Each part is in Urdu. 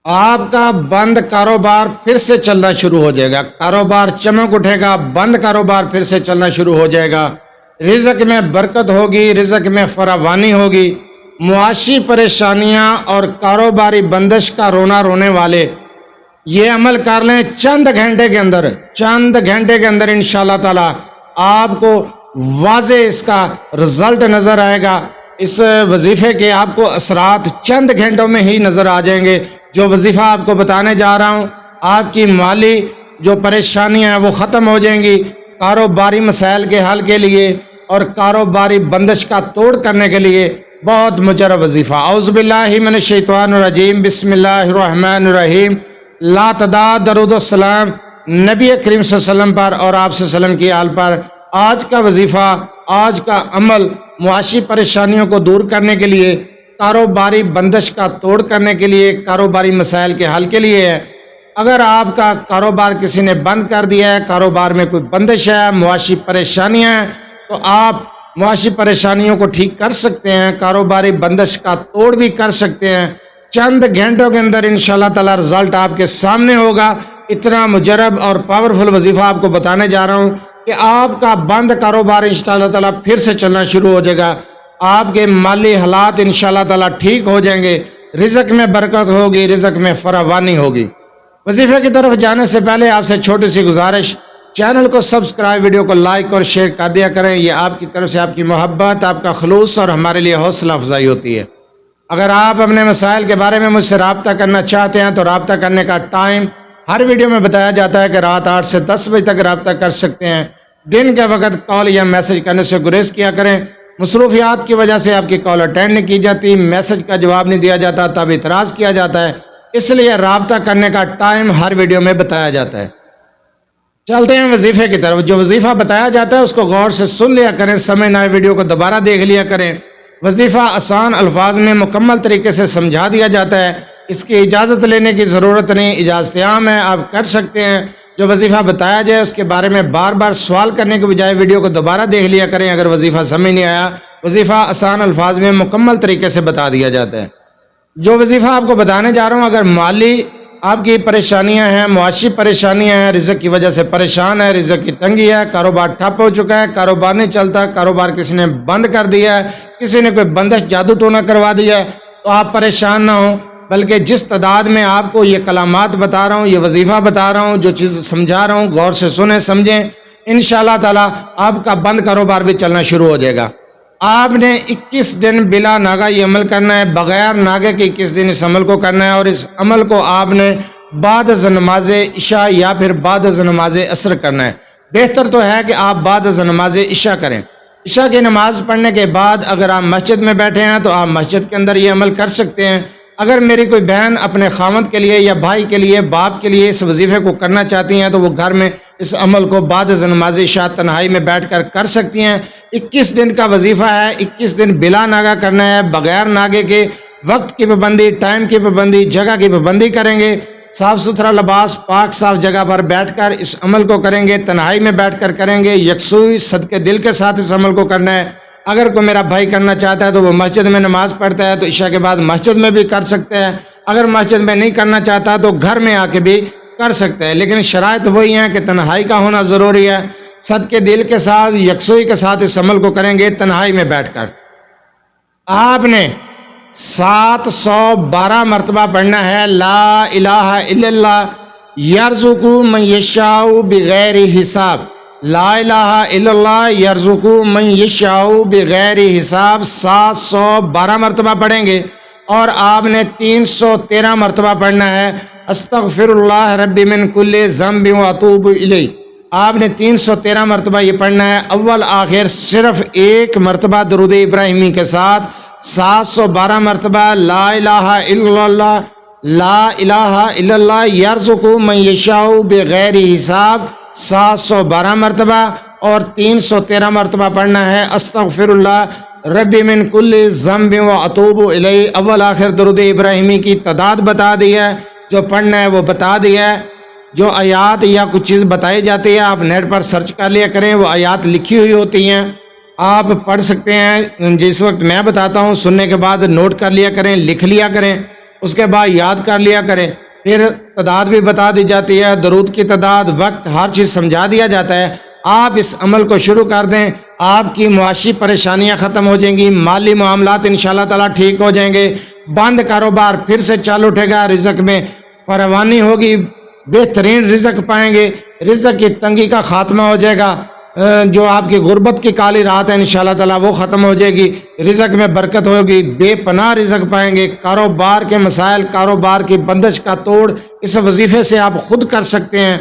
آپ کا بند کاروبار پھر سے چلنا شروع ہو جائے گا، کاروبار چمک اٹھے گا، بند کاروبار پھر سے چلنا شروع ہو جائے گا، رزق میں برکت ہوگی، رزق میں فراوانی ہوگی۔ معاشی پریشانیاں اور کاروباری بندش کا رونا رونے والے یہ عمل کر لیں، چند گھنٹے کے اندر انشاءاللہ تعالی آپ کو واضح اس کا رزلٹ نظر آئے گا۔ اس وظیفے کے آپ کو اثرات چند گھنٹوں میں ہی نظر آ جائیں گے۔ جو وظیفہ آپ کو بتانے جا رہا ہوں، آپ کی مالی جو پریشانیاں ہیں وہ ختم ہو جائیں گی، کاروباری مسائل کے حل کے لیے اور کاروباری بندش کا توڑ کرنے کے لیے بہت مجرب وظیفہ۔ اعوذ باللہ من الشیطان الرجیم، بسم اللہ الرحمن الرحیم۔ لا تعداد درود و سلام نبی کریم صلی اللہ علیہ وسلم پر اور آپ صلی اللہ علیہ وسلم کی آل پر۔ آج کا وظیفہ، آج کا عمل معاشی پریشانیوں کو دور کرنے کے لیے، کاروباری بندش کا توڑ کرنے کے لیے، کاروباری مسائل کے حل کے لیے ہے۔ اگر آپ کا کاروبار کسی نے بند کر دیا ہے، کاروبار میں کوئی بندش ہے، معاشی پریشانیاں ہیں، تو آپ معاشی پریشانیوں کو ٹھیک کر سکتے ہیں، کاروباری بندش کا توڑ بھی کر سکتے ہیں۔ چند گھنٹوں کے اندر انشاءاللہ تعالی رزلٹ آپ کے سامنے ہوگا۔ اتنا مجرب اور پاورفل وظیفہ آپ کو بتانے جا رہا ہوں کہ آپ کا بند کاروبار انشاءاللہ تعالی پھر سے چلنا شروع ہو جائے گا، آپ کے مالی حالات انشاءاللہ تعالی ٹھیک ہو جائیں گے، رزق میں برکت ہوگی، رزق میں فراوانی ہوگی۔ وظیفے کی طرف جانے سے پہلے آپ سے چھوٹی سی گزارش، چینل کو سبسکرائب، ویڈیو کو لائک اور شیئر کر دیا کریں۔ یہ آپ کی طرف سے آپ کی محبت، آپ کا خلوص اور ہمارے لیے حوصلہ افزائی ہوتی ہے۔ اگر آپ اپنے مسائل کے بارے میں مجھ سے رابطہ کرنا چاہتے ہیں تو رابطہ کرنے کا ٹائم ہر ویڈیو میں بتایا جاتا ہے کہ رات 8 سے 10 بجے تک رابطہ کر سکتے ہیں۔ دن کے وقت کال یا میسج کرنے سے گریز کیا کریں، مصروفیات کی وجہ سے آپ کی کال اٹینڈ نہیں کی جاتی، میسج کا جواب نہیں دیا جاتا، تب اعتراض کیا جاتا ہے، اس لیے رابطہ کرنے کا ٹائم ہر ویڈیو میں بتایا جاتا ہے۔ چلتے ہیں وظیفے کی طرف۔ جو وظیفہ بتایا جاتا ہے اس کو غور سے سن لیا کریں، سمجھ نہ آئے ویڈیو کو دوبارہ دیکھ لیا کریں۔ وظیفہ آسان الفاظ میں مکمل طریقے سے سمجھا دیا جاتا ہے، اس کی اجازت لینے کی ضرورت نہیں، اجازت عام ہے، آپ کر سکتے ہیں۔ جو وظیفہ بتایا جائے اس کے بارے میں بار بار سوال کرنے کے بجائے ویڈیو کو دوبارہ دیکھ لیا کریں اگر وظیفہ سمجھ نہیں آیا۔ وظیفہ آسان الفاظ میں مکمل طریقے سے بتا دیا جاتا ہے۔ جو وظیفہ آپ کو بتانے جا رہا ہوں، اگر مالی آپ کی پریشانیاں ہیں، معاشی پریشانیاں ہیں، رزق کی وجہ سے پریشان ہے، رزق کی تنگی ہے، کاروبار ٹھپ ہو چکا ہے، کاروبار نہیں چلتا، کاروبار کسی نے بند کر دیا ہے، کسی نے کوئی بندش جادو ٹونا کروا دیا ہے، تو آپ پریشان نہ ہوں، بلکہ جس تعداد میں آپ کو یہ کلمات بتا رہا ہوں، یہ وظیفہ بتا رہا ہوں، جو چیز سمجھا رہا ہوں، غور سے سنیں سمجھیں، انشاءاللہ تعالی آپ کا بند کاروبار بھی چلنا شروع ہو جائے گا۔ آپ نے 21 دن بلا ناغہ یہ عمل کرنا ہے، بغیر ناغے کے 21 دن اس عمل کو کرنا ہے، اور اس عمل کو آپ نے بعد از نماز عشاء یا پھر بعد از نماز عصر کرنا ہے۔ بہتر تو ہے کہ آپ بعد از نماز عشاء کریں۔ عشاء کی نماز پڑھنے کے بعد اگر آپ مسجد میں بیٹھے ہیں تو آپ مسجد کے اندر یہ عمل کر سکتے ہیں۔ اگر میری کوئی بہن اپنے خاوند کے لیے یا بھائی کے لیے، باپ کے لیے اس وظیفے کو کرنا چاہتی ہیں تو وہ گھر میں اس عمل کو بعد از نماز عشاء تنہائی میں بیٹھ کر سکتی ہیں۔ 21 دن کا وظیفہ ہے، 21 دن بلا ناغہ کرنا ہے، بغیر ناغے کے، وقت کی پابندی، ٹائم کی پابندی، جگہ کی پابندی کریں گے، صاف ستھرا لباس، پاک صاف جگہ پر بیٹھ کر اس عمل کو کریں گے، تنہائی میں بیٹھ کر کریں گے، یکسوئی صدقے دل کے ساتھ اس عمل کو کرنا ہے۔ اگر کوئی میرا بھائی کرنا چاہتا ہے تو وہ مسجد میں نماز پڑھتا ہے تو عشاء کے بعد مسجد میں بھی کر سکتے ہیں، اگر مسجد میں نہیں کرنا چاہتا تو گھر میں آ کے بھی کر سکتے ہیں، لیکن شرائط وہی ہیں کہ تنہائی کا ہونا ضروری ہے، صدقے دل کے ساتھ، یکسوئی کے ساتھ اس عمل کو کریں گے تنہائی میں بیٹھ کر۔ آپ نے 712 مرتبہ پڑھنا ہے لا الہ الا اللہ یرزق من یشاء بغیر حساب، لا الہ الا اللہ یرزق من یشاء بغیر حساب 712 مرتبہ پڑھیں گے، اور آپ نے 313 مرتبہ پڑھنا ہے استغفر اللہ ربی من کل ذنب واتوب الیہ۔ آپ نے 313 مرتبہ یہ پڑھنا ہے، اول آخر صرف ایک مرتبہ درود ابراہیمی کے ساتھ 712 مرتبہ لا الہ الا اللہ، لا الہ الا اللہ یرزق من یشاء بغیر حساب 712 مرتبہ، اور 313 مرتبہ پڑھنا ہے استغفر اللہ ربی من کل ذنب واتوب الیہ۔ اول آخر درود ابراہیمی کی تعداد بتا دی ہے، جو پڑھنا ہے وہ بتا دیا ہے، جو آیات یا کچھ چیز بتائی جاتی ہے آپ نیٹ پر سرچ کر لیا کریں، وہ آیات لکھی ہوئی ہوتی ہیں، آپ پڑھ سکتے ہیں۔ جس وقت میں بتاتا ہوں سننے کے بعد نوٹ کر لیا کریں، لکھ لیا کریں، اس کے بعد یاد کر لیا کریں. پھر تعداد بھی بتا دی جاتی ہے, درود کی تعداد, وقت, ہر چیز سمجھا دیا جاتا ہے. آپ اس عمل کو شروع کر دیں, آپ کی معاشی پریشانیاں ختم ہو جائیں گی, مالی معاملات انشاءاللہ تعالیٰ ٹھیک ہو جائیں گے, بند کاروبار پھر سے چل اٹھے گا, رزق میں فراوانی ہوگی, بہترین رزق پائیں گے, رزق کی تنگی کا خاتمہ ہو جائے گا, جو آپ کی غربت کی کالی رات ہے انشاءاللہ تعالیٰ وہ ختم ہو جائے گی, رزق میں برکت ہوگی, بے پناہ رزق پائیں گے. کاروبار کے مسائل, کاروبار کی بندش کا توڑ اس وظیفے سے آپ خود کر سکتے ہیں.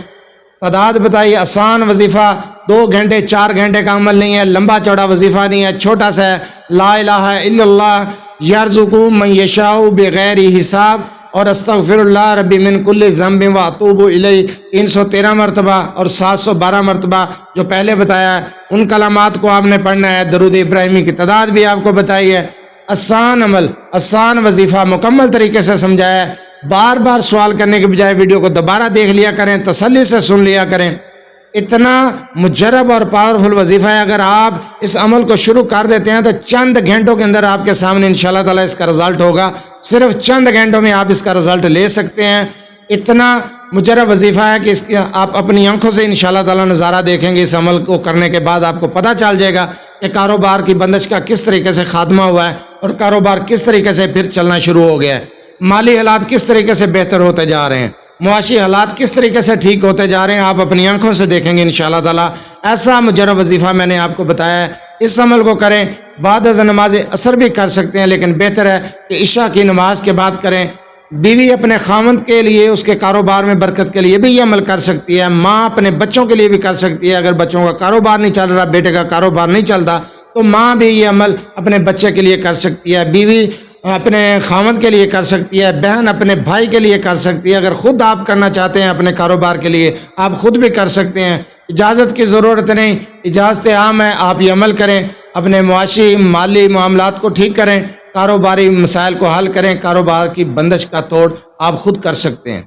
تعداد بتائی, آسان وظیفہ, 2 گھنٹے 4 گھنٹے کا عمل نہیں ہے, لمبا چوڑا وظیفہ نہیں ہے, چھوٹا سا ہے. لا الہ الا اللہ یرزق من یشاء بغیر حساب, اور استغفر اللہ ربی من کل ذنب واتوب الیہ 313 مرتبہ اور 712 مرتبہ جو پہلے بتایا ہے ان کلمات کو آپ نے پڑھنا ہے. درود ابراہیمی کی تعداد بھی آپ کو بتائی ہے. آسان عمل, آسان وظیفہ مکمل طریقے سے سمجھایا ہے. بار بار سوال کرنے کے بجائے ویڈیو کو دوبارہ دیکھ لیا کریں, تسلی سے سن لیا کریں. اتنا مجرب اور پاورفل وظیفہ ہے, اگر آپ اس عمل کو شروع کر دیتے ہیں تو چند گھنٹوں کے اندر آپ کے سامنے انشاءاللہ تعالیٰ اس کا رزلٹ ہوگا. صرف چند گھنٹوں میں آپ اس کا رزلٹ لے سکتے ہیں. اتنا مجرب وظیفہ ہے کہ اس کی آپ اپنی آنکھوں سے انشاءاللہ تعالیٰ نظارہ دیکھیں گے. اس عمل کو کرنے کے بعد آپ کو پتہ چل جائے گا کہ کاروبار کی بندش کا کس طریقے سے خاتمہ ہوا ہے اور کاروبار کس طریقے سے پھر چلنا شروع ہو گیا ہے, مالی حالات کس طریقے سے بہتر ہوتے جا رہے ہیں, معاشی حالات کس طریقے سے ٹھیک ہوتے جا رہے ہیں. آپ اپنی آنکھوں سے دیکھیں گے انشاءاللہ تعالیٰ. ایسا مجرب وظیفہ میں نے آپ کو بتایا ہے, اس عمل کو کریں. بعد از نماز عصر بھی کر سکتے ہیں, لیکن بہتر ہے کہ عشاء کی نماز کے بعد کریں. بیوی اپنے خاوند کے لیے, اس کے کاروبار میں برکت کے لیے بھی یہ عمل کر سکتی ہے. ماں اپنے بچوں کے لیے بھی کر سکتی ہے. اگر بچوں کا کاروبار نہیں چل رہا, بیٹے کا کاروبار نہیں چلتا, تو ماں بھی یہ عمل اپنے بچے کے لیے کر سکتی ہے. بیوی اپنے خاوند کے لیے کر سکتی ہے, بہن اپنے بھائی کے لیے کر سکتی ہے. اگر خود آپ کرنا چاہتے ہیں اپنے کاروبار کے لیے, آپ خود بھی کر سکتے ہیں. اجازت کی ضرورت نہیں, اجازت عام ہے. آپ یہ عمل کریں, اپنے معاشی مالی معاملات کو ٹھیک کریں, کاروباری مسائل کو حل کریں. کاروبار کی بندش کا توڑ آپ خود کر سکتے ہیں.